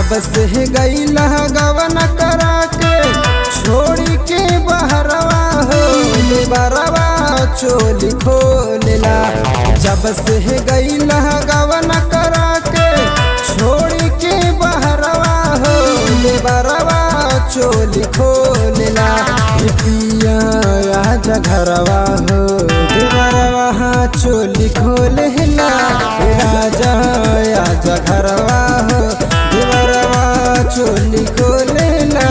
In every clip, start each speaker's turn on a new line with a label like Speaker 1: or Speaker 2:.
Speaker 1: जब से गईला गवन करा के छोड़ी के बहरवा हो बरवा चोली खोलेला। जब से गईला गवन करा के छोड़ी के बहरवा हो बरवा चोली खोलेला। पिया आजा घरवा हो बरवा चोली खोलेला। राजा आजा घरवा हो बरवा चोली खोलेला।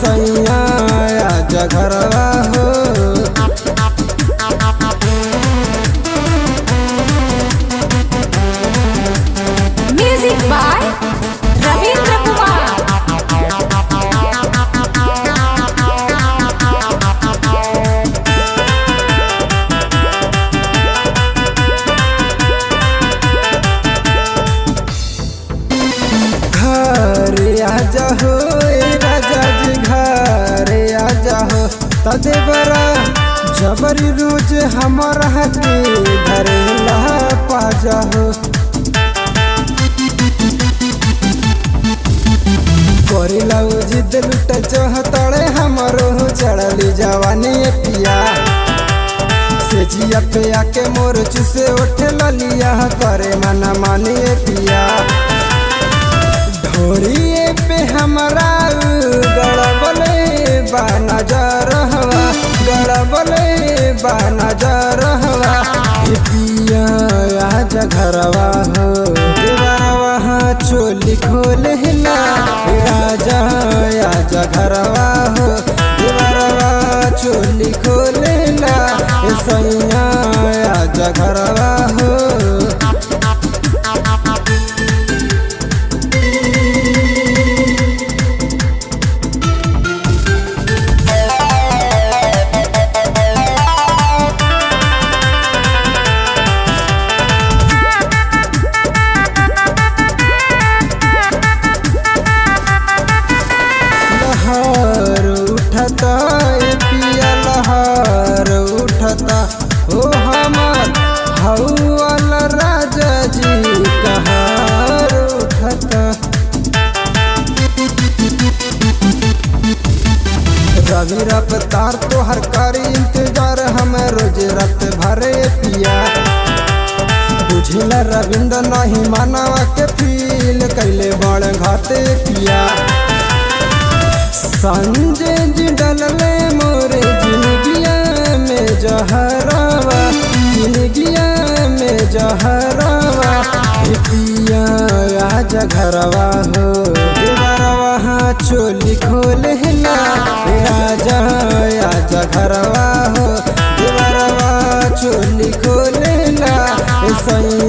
Speaker 1: सैया आजा घरवा हो।
Speaker 2: Music by Ravindra Kumar.
Speaker 1: घर आजा हो राजा जी घर आजा हो तदेवरा जबरी रोज हमारा के धरेला पाजा हो। करेला जिद लुट चहतड़े हमारो चढ़ली जवानी पिया से जिया पे आके मोर चुसे उठे ललिया करे मना मानी पिया। ढोरिए पे हमारा गड़बले बाना जा रहवा गड़बले बाना जा रहवा। पिया आजा घरवा हो बरवा चोली खोलेला। राजा आजा घरवा हो बरवा चोली खोलेला। सैया आजा घरवा हो। लहर उठता पिया लहर उठता हो हमार हौल राजा जी कहर उठता। रवि रफ्तार तो हर कारी इंतजार हम रोज रात भरे पिया। बुझला रविंद्र नहीं मानवा के फील कैले बड़ घाते पिया। संजय जी डलले मोरे जिंदगिया में जहरवा जिंदगिया में जहरवा। पिया आजा घरवा हो बरवा चोली खोलेला। राजा आजा घरवा हो बरवा चोली खोलेला। सैया